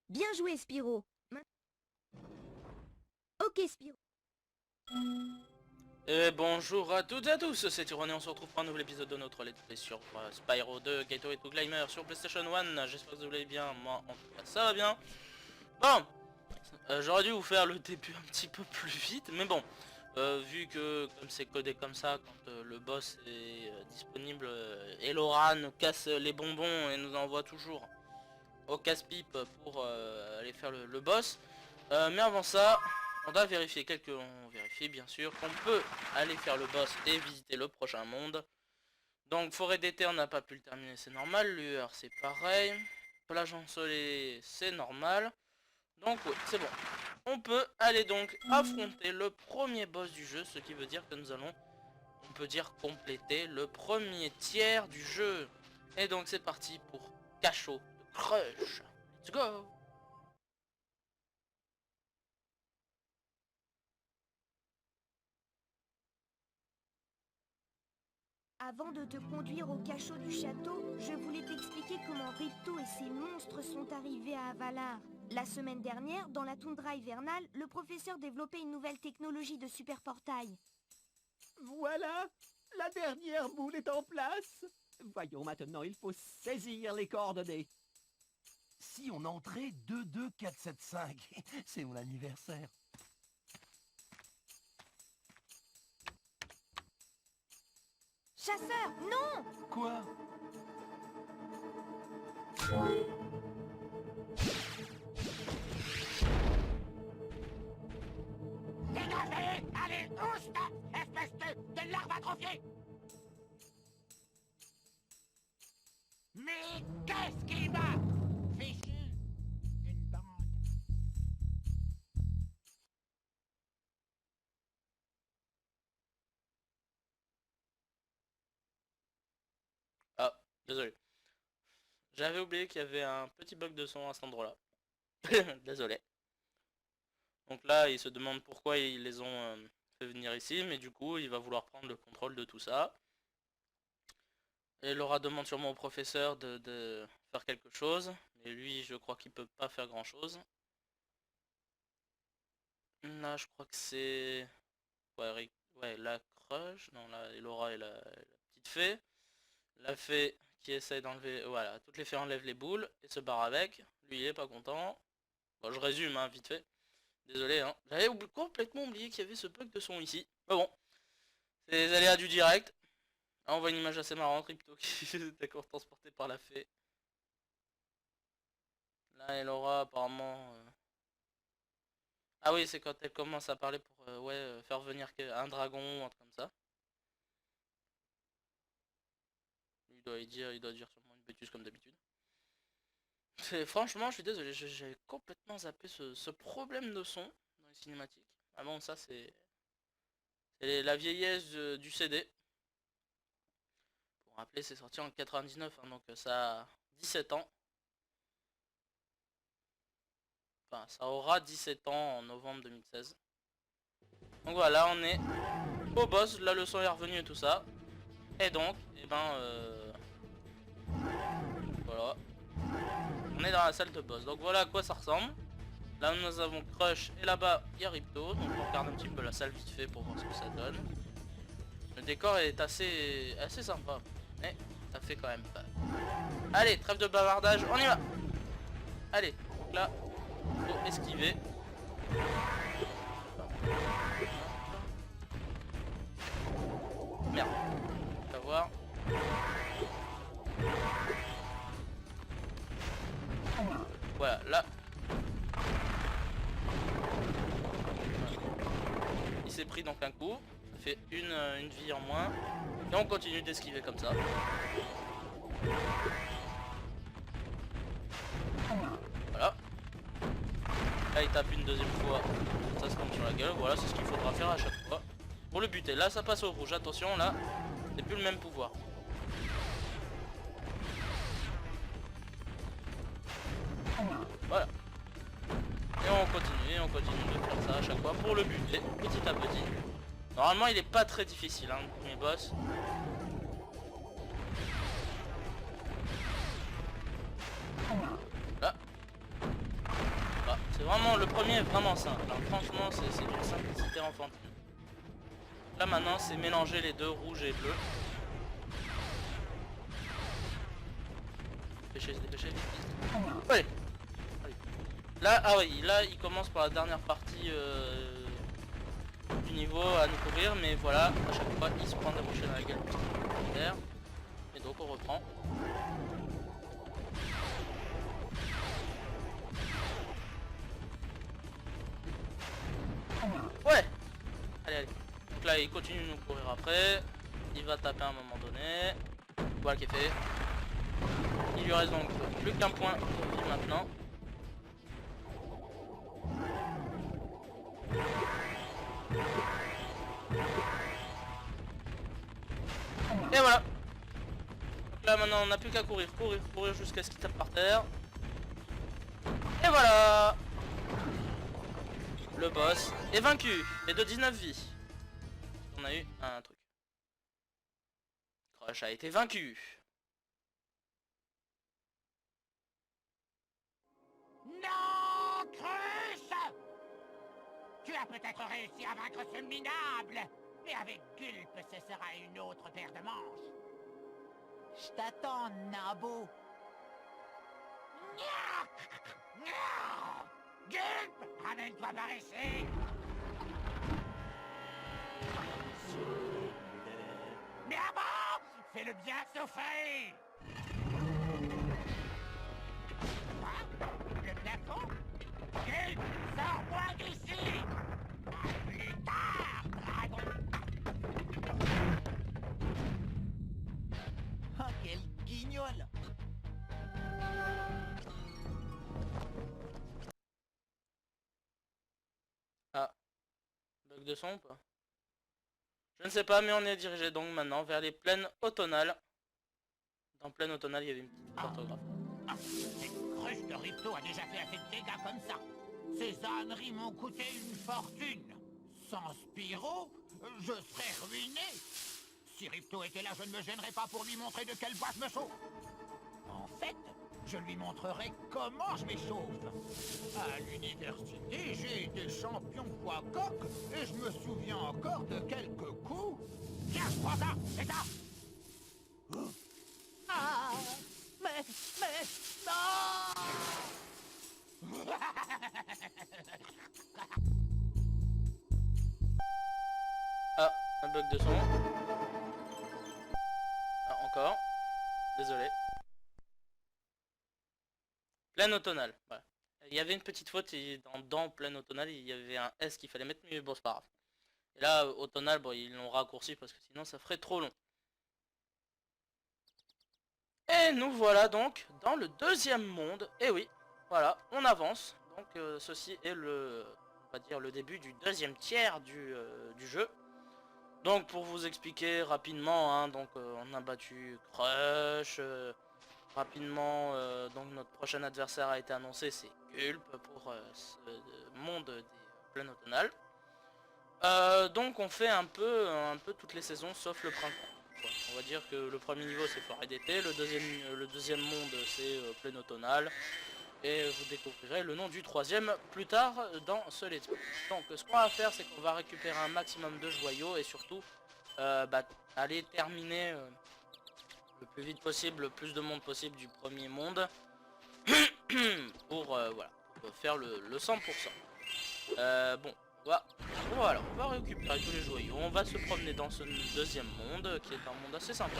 Bien joué, Spyro. Ok, Spyro. Et bonjour à toutes et à tous, c'est Tyron et on se retrouve pour un nouvel épisode de notre Let's Play sur Spyro 2 Gateway to Climber sur PlayStation 1. J'espère que vous allez bien, moi en tout cas ça va bien. Bon, j'aurais dû vous faire le début un petit peu plus vite, mais bon, vu que comme c'est codé comme ça, quand le boss est disponible, Elora nous casse les bonbons et nous envoie toujours au casse-pipe pour aller faire le boss. Mais avant ça, on doit vérifier on vérifie bien sûr qu'on peut aller faire le boss et visiter le prochain monde. Donc forêt d'été on n'a pas pu le terminer, c'est normal. Lueur c'est pareil. Plage ensoleillée c'est normal. Donc oui c'est bon. On peut aller donc affronter le premier boss du jeu, ce qui veut dire que nous allons, on peut dire, compléter le premier tiers du jeu. Et donc c'est parti pour Cachot de Crush. Let's go. Avant de te conduire au cachot du château, je voulais t'expliquer comment Ripto et ses monstres sont arrivés à Avalar. La semaine dernière, dans la toundra hivernale, le professeur développait une nouvelle technologie de superportail. Voilà, la dernière moule est en place. Voyons maintenant, il faut saisir les coordonnées. Si on entrait 22475, c'est mon anniversaire. Chasseur, non! Quoi? Dégagez! Allez, tous là! Espèce de larve atrophiée! Mais qu'est-ce qui m'a fichu une bande? Ah, désolé. J'avais oublié qu'il y avait un petit bug de son à cet endroit-là. Désolé. Donc là, il se demande pourquoi ils les ont fait venir ici, mais du coup, il va vouloir prendre le contrôle de tout ça. Et Laura demande sûrement au professeur de faire quelque chose, mais lui, je crois qu'il peut pas faire grand-chose. Là, je crois que c'est... Ouais, la crush. Non, là, Laura est la petite fée. La fée qui essaie d'enlever... Voilà, toutes les fées enlèvent les boules et se barrent avec. Lui, il est pas content. Bon, je résume, hein, vite fait. Désolé, hein. J'avais complètement oublié qu'il y avait ce bug de son ici. Mais bon, c'est les aléas du direct. Ah, on voit une image assez marrante, Ripto qui est d'accord transporté par la fée. Là, elle aura apparemment... Ah oui, c'est quand elle commence à parler pour ouais, faire venir un dragon ou un truc comme ça. Il doit dire sûrement une bêtise comme d'habitude. Franchement, je suis désolé, j'ai complètement zappé ce problème de son dans les cinématiques. Ah bon, ça c'est la vieillesse du CD. Pour rappeler, c'est sorti en 99, hein, donc ça a 17 ans. Enfin, ça aura 17 ans en novembre 2016. Donc voilà, on est au boss, la leçon est revenue et tout ça. Et donc, et ben, voilà. On est dans la salle de boss. Donc voilà à quoi ça ressemble. Là nous avons Crush et là-bas il y a Ripto. Donc on regarde un petit peu la salle vite fait pour voir ce que ça donne. Le décor est assez sympa. Mais ça fait quand même pas. Allez, trêve de bavardage, on y va. Allez, donc là, faut esquiver. Merde. On va voir. Voilà, là. Il s'est pris donc un coup. Ça fait une vie en moins. Et on continue d'esquiver comme ça. Voilà. Là il tape une deuxième fois. Ça se tombe sur la gueule. Voilà, c'est ce qu'il faudra faire à chaque fois. Pour le buter. Là ça passe au rouge. Attention, là, c'est plus le même pouvoir. Voilà. Et on continue de faire ça à chaque fois pour le buter, petit à petit. Normalement il est pas très difficile, hein, le premier boss. Là. vraiment, le premier est vraiment simple, hein. Franchement c'est d'une simplicité enfantine. Là maintenant c'est mélanger les deux, rouge et bleu. Se dépêcher, vite. Ouais. Allez. Là, ah oui, là il commence par la dernière partie du niveau à nous courir, mais voilà, à chaque fois il se prend des rochers dans la gueule. Et donc on reprend. Ouais. Allez, allez. Donc là il continue de nous courir après. Il va taper à un moment donné. Voilà qui est fait. Il lui reste donc plus qu'un point de vie maintenant. Et voilà. Donc là maintenant on n'a plus qu'à courir jusqu'à ce qu'il tape par terre. Et voilà. Le boss est vaincu. Et de 19 vies. On a eu un truc. Crush a été vaincu. Non, Crush! Tu as peut-être réussi à vaincre ce minable, mais avec Gulp, ce sera une autre paire de manches. Je t'attends, Nabo. Gulp, ramène-toi par ici. Mais avant, fais-le bien souffrir. Quoi? Le plafond? Gulp, sors-moi d'ici. À plus tard, dragon. Ah, quel guignol! Ah. Bug de son ou pas? Je ne sais pas, mais on est dirigé donc maintenant vers les plaines automnales. Dans plaine automnale, il y avait une petite orthographe. Ah, cette cruche de Ripto a déjà fait assez de dégâts comme ça. Ces âneries m'ont coûté une fortune. Sans Spyro, je serais ruiné. Si Ripto était là, je ne me gênerais pas pour lui montrer de quelle boîte je me chauffe. En fait, je lui montrerai comment je m'échauffe. À l'université, j'ai été champion poids coq et je me souviens encore de quelques coups. Tiens, prends ça, c'est ça. Ah! Mais, non! Ah, un bug de son. Ah, encore. Désolé. Plaine automnale, voilà. Il y avait une petite faute dans plaine automnale, il y avait un S qu'il fallait mettre, mais bon c'est pas grave. Et là, automnale, bon ils l'ont raccourci parce que sinon ça ferait trop long. Et nous voilà donc dans le deuxième monde. Et oui, voilà, on avance. Donc ceci est on va dire le début du deuxième tiers du jeu. Donc pour vous expliquer rapidement, hein, donc on a battu Crush. Rapidement, donc notre prochain adversaire a été annoncé, c'est Gulp pour ce monde des plaines automnales. Donc on fait un peu toutes les saisons sauf le printemps. Voilà. On va dire que le premier niveau c'est forêt d'été, le deuxième monde c'est plaine automnale. Et vous découvrirez le nom du troisième plus tard dans ce let's play. Donc ce qu'on va faire c'est qu'on va récupérer un maximum de joyaux et surtout aller terminer le plus vite possible, le plus de monde possible du premier monde pour voilà, pour faire le 100%. Bon, voilà, on va récupérer tous les joyaux, on va se promener dans ce deuxième monde qui est un monde assez sympa.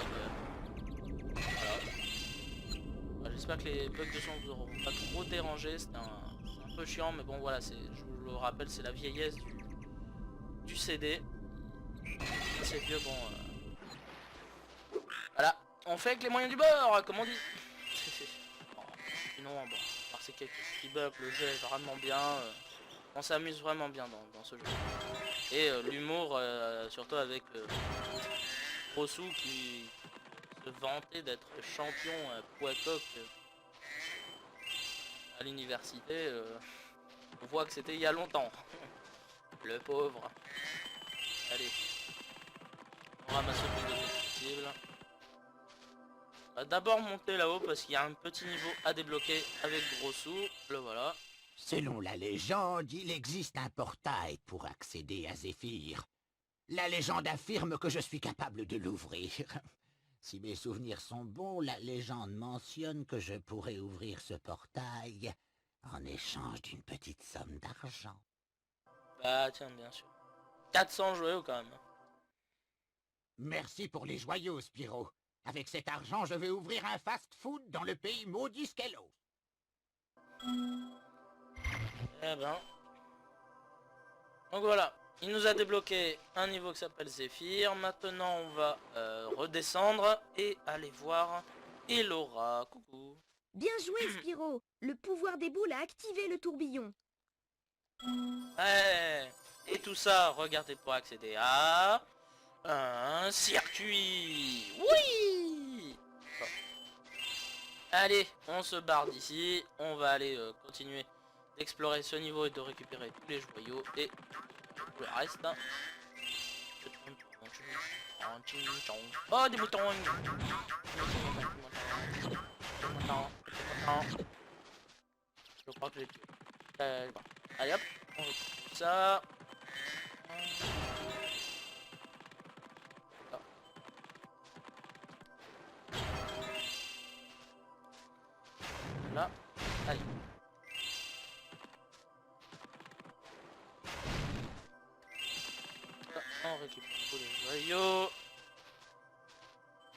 Voilà. J'espère que les bugs de son vous auront pas trop dérangé, c'était un peu chiant, mais bon voilà, je vous le rappelle, c'est la vieillesse du CD. C'est vieux, bon. Voilà. On fait avec les moyens du bord, comme on dit. Bon, sinon, bon, par ces quelques petits bugs, le jeu est vraiment bien. On s'amuse vraiment bien dans ce jeu. Et l'humour, surtout avec Rossou qui se vantait d'être champion poids coq à l'université. On voit que c'était il y a longtemps. Le pauvre. Allez. On ramasse le plus de possible. D'abord monter là-haut parce qu'il y a un petit niveau à débloquer avec Grossou. Le voilà. Selon la légende, il existe un portail pour accéder à Zéphyr. La légende affirme que je suis capable de l'ouvrir. Si mes souvenirs sont bons, la légende mentionne que je pourrais ouvrir ce portail en échange d'une petite somme d'argent. Bah tiens, bien sûr. 400 joyaux quand même. Merci pour les joyaux, Spyro. Avec cet argent, je vais ouvrir un fast-food dans le pays maudit Skelos. Eh ben. Donc voilà. Il nous a débloqué un niveau qui s'appelle Zéphyr. Maintenant, on va redescendre et aller voir Elora. Coucou. Bien joué, Spyro. Le pouvoir des boules a activé le tourbillon. Ouais. Et tout ça, regardez pour accéder à un circuit. Oui. Bon. Allez, on se barre d'ici. On va aller continuer d'explorer ce niveau et de récupérer tous les joyaux et tout le reste. Oh, des moutons. Je crois que j'ai tué. Bon. Allez hop, on récupère ça. Là, allez. Là, on récupère tous les joyaux.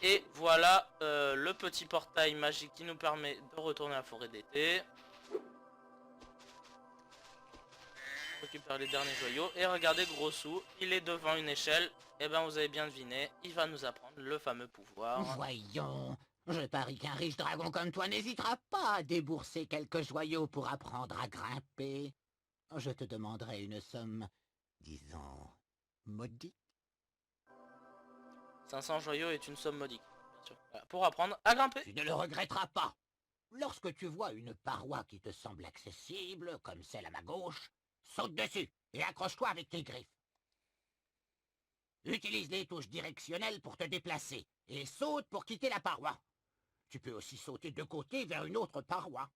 Et voilà le petit portail magique qui nous permet de retourner à la forêt d'été. On récupère les derniers joyaux. Et regardez Grossou, il est devant une échelle. Et ben vous avez bien deviné, il va nous apprendre le fameux pouvoir. Voyons, je parie qu'un riche dragon comme toi n'hésitera pas à débourser quelques joyaux pour apprendre à grimper. Je te demanderai une somme, disons, modique. 500 joyaux est une somme modique, bien sûr. Voilà, pour apprendre à grimper. Tu ne le regretteras pas. Lorsque tu vois une paroi qui te semble accessible, comme celle à ma gauche, saute dessus et accroche-toi avec tes griffes. Utilise les touches directionnelles pour te déplacer et saute pour quitter la paroi. Tu peux aussi sauter de côté vers une autre paroi.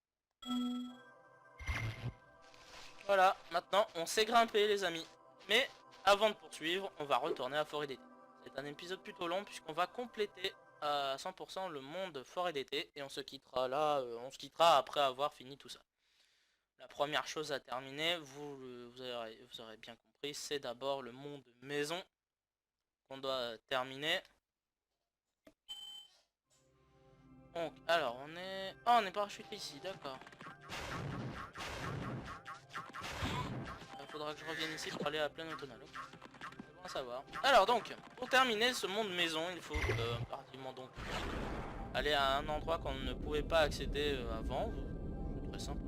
Voilà, maintenant on sait grimper les amis. Mais avant de poursuivre, on va retourner à forêt d'été. C'est un épisode plutôt long puisqu'on va compléter à 100% le monde forêt d'été. Et on se quittera là, on se quittera après avoir fini tout ça. La première chose à terminer, vous aurez bien compris, c'est d'abord le monde maison qu'on doit terminer. Donc, alors on est... Oh, on est parachuté ici, d'accord. Il faudra que je revienne ici pour aller à pleine automnale. C'est bon à savoir. Alors donc, pour terminer ce monde maison, il faut pratiquement donc aller à un endroit qu'on ne pouvait pas accéder avant. C'est très simple.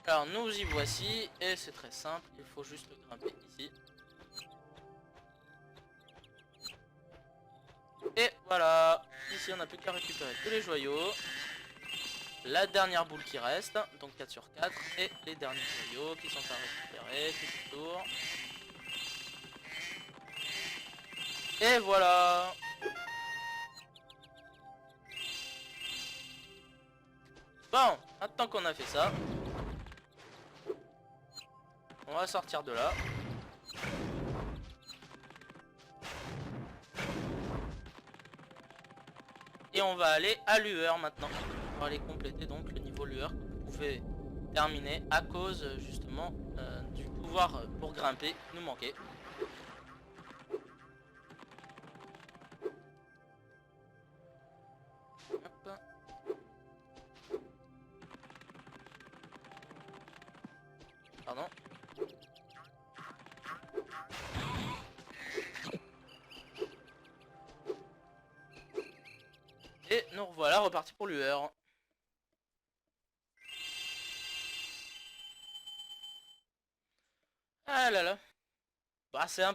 Alors nous y voici et c'est très simple, il faut juste grimper ici. Et voilà, ici on n'a plus qu'à récupérer tous les joyaux. La dernière boule qui reste, donc 4 sur 4, et les derniers joyaux qui sont à récupérer tout autour. Et voilà. Bon, maintenant qu'on a fait ça, on va sortir de là. Et on va aller à Lueur maintenant. On va aller compléter donc le niveau Lueur que vous pouvez terminer à cause justement du pouvoir pour grimper qui nous manquait. Hop. Pardon. Et nous revoilà repartis pour Lueur. Ah là là. Bah c'est un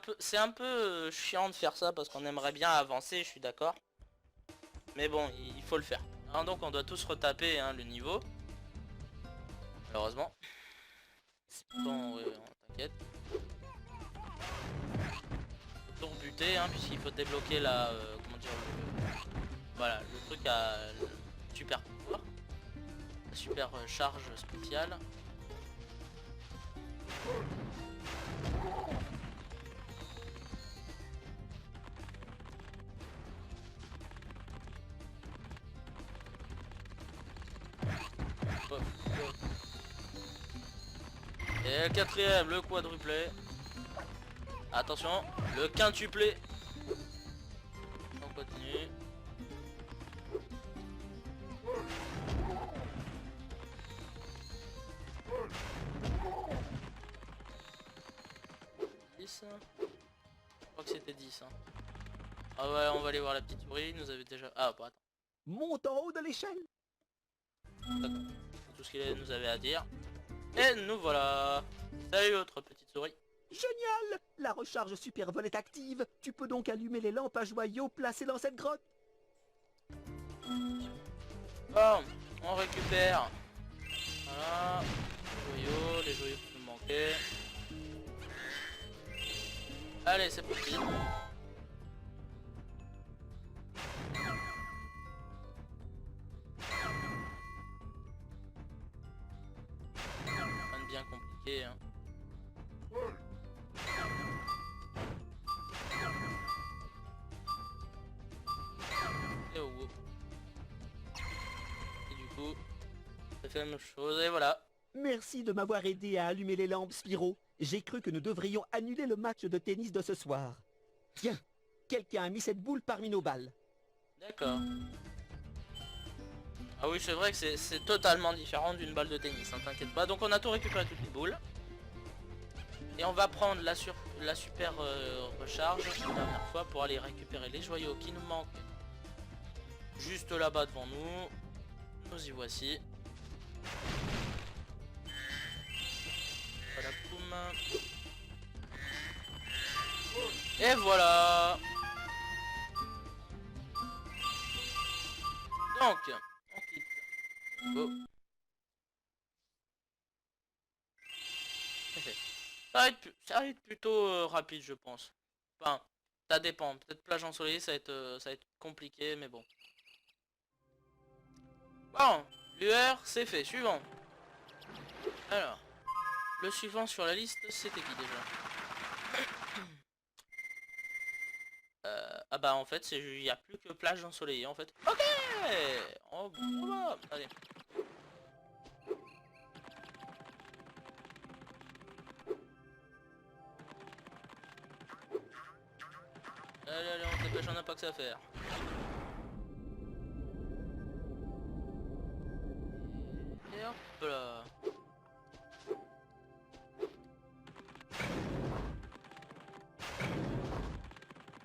peu chiant de faire ça parce qu'on aimerait bien avancer, je suis d'accord. Mais bon, il faut le faire. Hein, donc on doit tous retaper hein, le niveau. Malheureusement. Bon, on t'inquiète. rajouter, hein, puisqu'il faut débloquer la... comment dire, voilà, le truc à super pouvoir, la super charge spéciale. Et le quatrième, le quadruplé. Attention, le quintuplé. On continue. Je crois que c'était 10. Hein. Ah ouais, on va aller voir la petite souris. Nous avait déjà... Ah bah attends. Monte en haut de l'échelle. D'accord. C'est tout ce qu'il nous avait à dire. Et nous voilà. Salut autre petite souris. Génial! La recharge super vol est active. Tu peux donc allumer les lampes à joyaux placées dans cette grotte. Bon, on récupère. Voilà. Les joyaux qui nous manquaient. Allez, c'est parti. Rien de bien compliqué, hein. Et, oh, oh. Et du coup, ça fait la même chose et voilà. Merci de m'avoir aidé à allumer les lampes, Spyro. J'ai cru que nous devrions annuler le match de tennis de ce soir. Tiens, quelqu'un a mis cette boule parmi nos balles. D'accord. Ah oui, c'est vrai que c'est totalement différent d'une balle de tennis, hein, t'inquiète pas. Donc on a tout récupéré, toutes les boules. Et on va prendre la super recharge la dernière fois pour aller récupérer les joyaux qui nous manquent. Juste là-bas devant nous. Nous y voici. Voilà, boum. Et voilà. Donc, on quitte. Go. Ça va être plutôt rapide, je pense. Enfin, ça dépend. Peut-être plage ensoleillée, ça va être compliqué, mais bon. Bon, l'UR, c'est fait. Suivant. Alors, le suivant sur la liste, c'était qui déjà? Ah bah en fait, il n'y a plus que plage ensoleillée en fait. Ok. On va. Allez. Allez, on se dépêche, on n'a pas que ça à faire. Et hop là.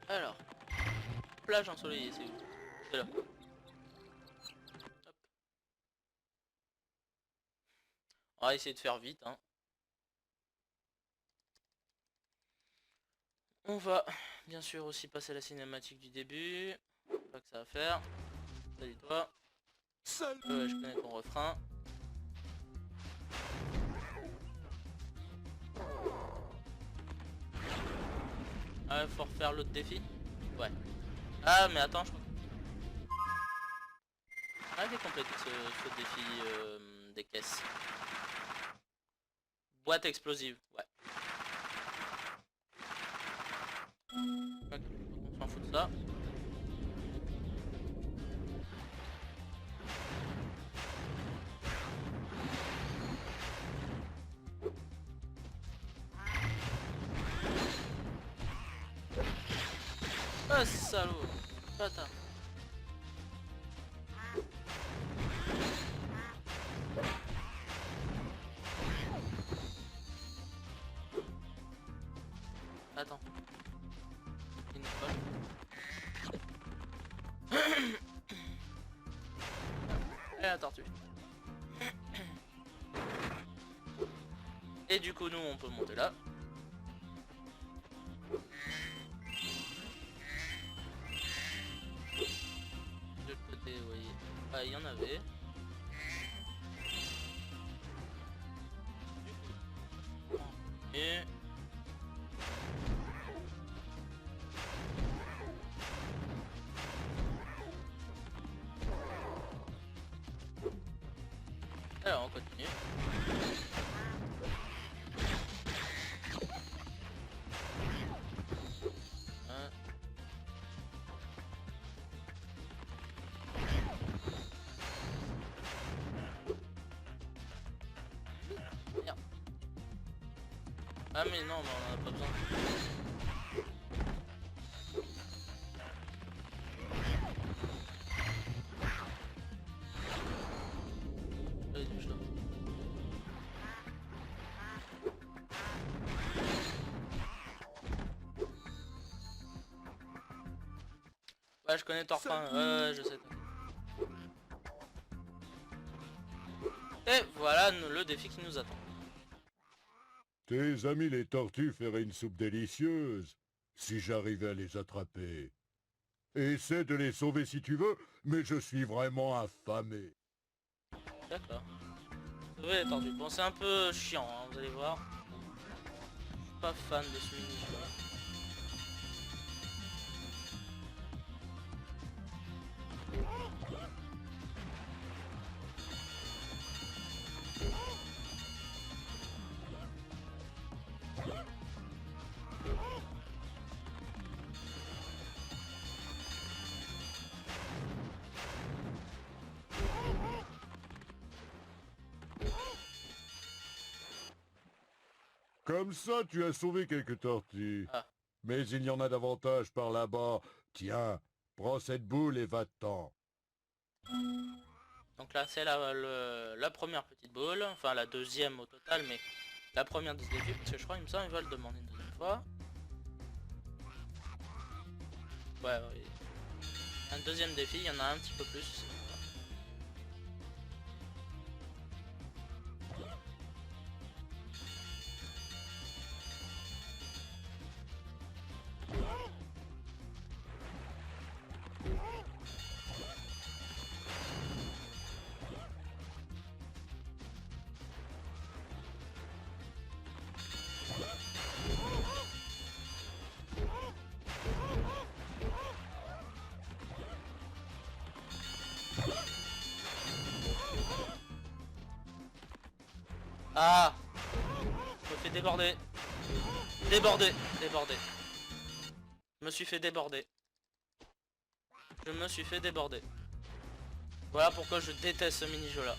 Alors, plage ensoleillée, c'est où? C'est là. Hop. On va essayer de faire vite, hein. On va bien sûr aussi passer la cinématique du début. Pas que ça va faire. Salut toi. Ouais, je connais ton refrain. Ah, faut refaire l'autre défi. Ouais. Ah, mais attends, je crois. Ah, j'ai complété ce défi des caisses. Boîte explosive, ouais. Ok, on s'en fout de ça. Ah, salaud. Bâtard. Attends. Il n'est pas. Et la tortue. Et du coup nous on peut monter là. De l'autre côté, vous voyez. Ah, il y en avait. Et continue. Merde. Ah mais non, mais on en a pas besoin. Allez, touche-le. Ouais, je connais Torpin, ouais, je sais. Et voilà le défi qui nous attend. Tes amis les tortues feraient une soupe délicieuse, si j'arrivais à les attraper. Essaie de les sauver si tu veux, mais je suis vraiment affamé. D'accord. Sauver les tortues. Bon, c'est un peu chiant, hein, vous allez voir. Je suis pas fan de ce mini-jeu. Comme ça, tu as sauvé quelques tortues. Ah. Mais il y en a davantage par là-bas. Tiens, prends cette boule et va-t'en. Donc là c'est la première petite boule, enfin la deuxième au total, mais la première du défi, parce que je crois il me semble qu'il va le demander une deuxième fois. Ouais, ouais. Un deuxième défi, il y en a un petit peu plus. Ah, je me fais déborder. Déborder. Je me suis fait déborder. Je me suis fait déborder. Voilà pourquoi je déteste ce mini-jeu là.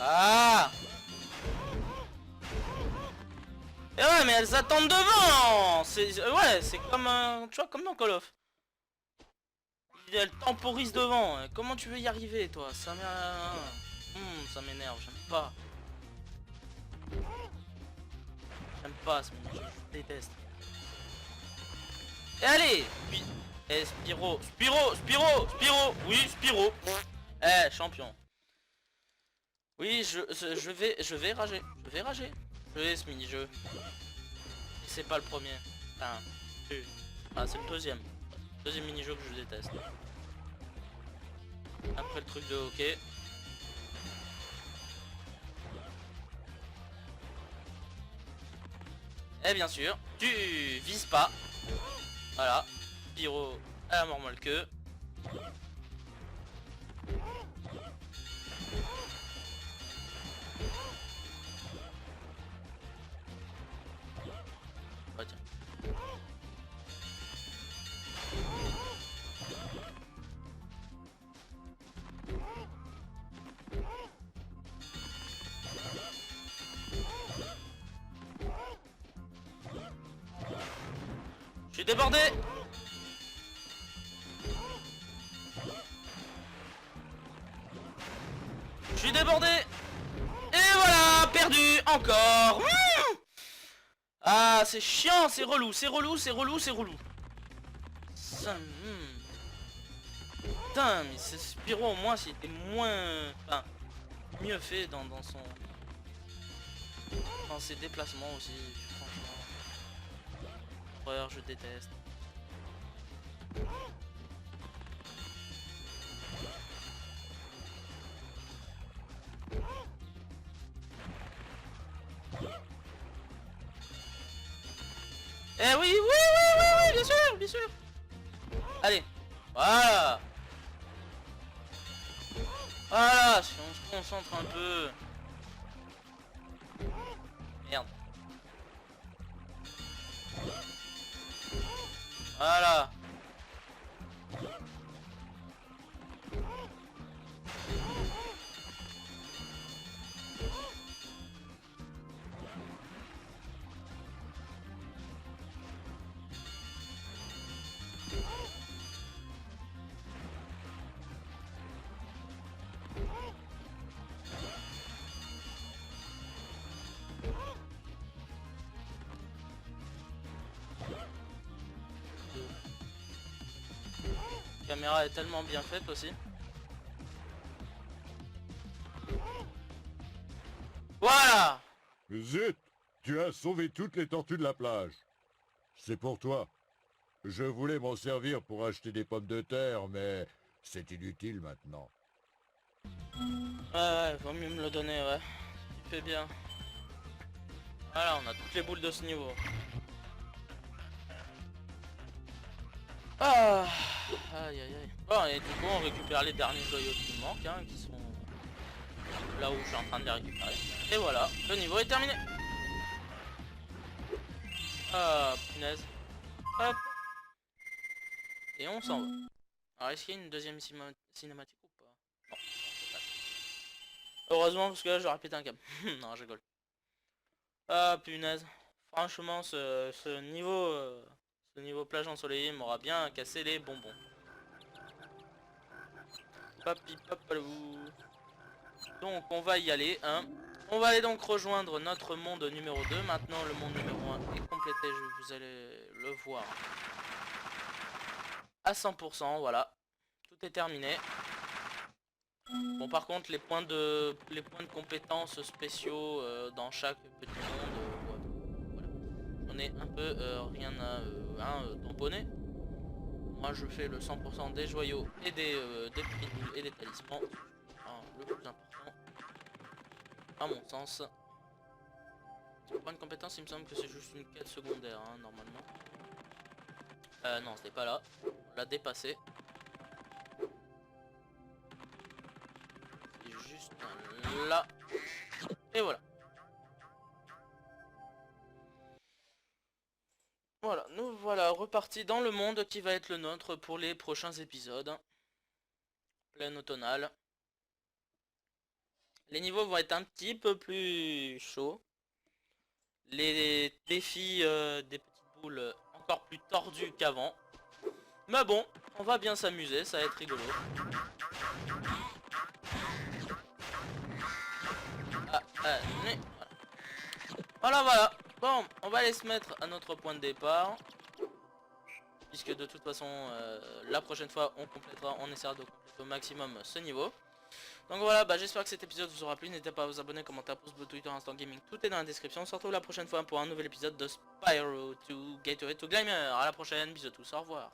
Ah! Et ouais, mais elles attendent devant. C'est comme tu vois, comme dans Call of. Elles temporisent devant. Comment tu veux y arriver, toi? Ça m'énerve. J'aime pas. J'aime pas ce mini-jeu. Je déteste. Et allez. Puis, Spyro. Oui, Spyro. Eh, champion. Oui, je vais rager. Je vais ce mini-jeu. Et c'est pas le premier. Enfin, c'est le deuxième. Deuxième mini-jeu que je déteste. Après le truc de hockey. Et bien sûr, tu vises pas. Voilà. Spyro à la mort molle queue. Oh, tiens. Je suis débordé. Encore. Ah, c'est chiant, c'est relou, c'est relou, c'est relou, c'est relou. Ça, Putain, mais ce Spyro au moins s'il était moins... Enfin, mieux fait dans son... Dans ses déplacements aussi, franchement. Horreur, je déteste. Eh oui, oui, oui, oui, oui, bien sûr, bien sûr. Allez, voilà. Voilà, si on se concentre un peu. Merde. Voilà. La caméra est tellement bien faite aussi. Voilà. Zut! Tu as sauvé toutes les tortues de la plage. C'est pour toi. Je voulais m'en servir pour acheter des pommes de terre, mais c'est inutile maintenant. Ouais, vaut mieux me le donner, ouais. Tu fais bien. Voilà, on a toutes les boules de ce niveau. Ah, aïe aïe aïe. Bon, et du coup on récupère les derniers joyaux qui manquent, hein, qui sont là où je suis en train de les récupérer. Et voilà, le niveau est terminé. Ah, punaise. Hop. Et on s'en va. Alors est-ce qu'il y a une deuxième cinématique ou pas? Non. Heureusement parce que là j'aurais pété un câble. Non, je rigole. Ah, punaise. Franchement, ce niveau plage ensoleillée m'aura bien cassé les bonbons. Papi papalou. Donc on va y aller, hein. On va aller donc rejoindre notre monde numéro 2. Maintenant le monde numéro 1 est complété, vous allez le voir. À 100%, voilà. Tout est terminé. Bon par contre les points de compétences spéciaux dans chaque petit monde, voilà. On est un peu rien à tamponner. Moi je fais le 100% des joyaux et des petites boules et des talismans. Enfin, le plus important à mon sens. Point de compétence, il me semble que c'est juste une quête secondaire, hein, normalement. Non, c'était pas là. On l'a dépassé. C'est juste là. Et voilà. Voilà, nous voilà repartis dans le monde qui va être le nôtre pour les prochains épisodes. Plaine automnale. Les niveaux vont être un petit peu plus chauds. Les défis des petites boules encore plus tordus qu'avant. Mais bon, on va bien s'amuser, ça va être rigolo. Mais, voilà. Voilà. Bon, on va aller se mettre à notre point de départ. Puisque de toute façon, la prochaine fois, on essaiera de compléter au maximum ce niveau. Donc voilà, bah, j'espère que cet épisode vous aura plu. N'hésitez pas à vous abonner, commenter, pouce bleu, Twitter, Instant Gaming, tout est dans la description. On se retrouve la prochaine fois pour un nouvel épisode de Spyro 2 Gateway to Glimmer. À la prochaine, bisous à tous, au revoir.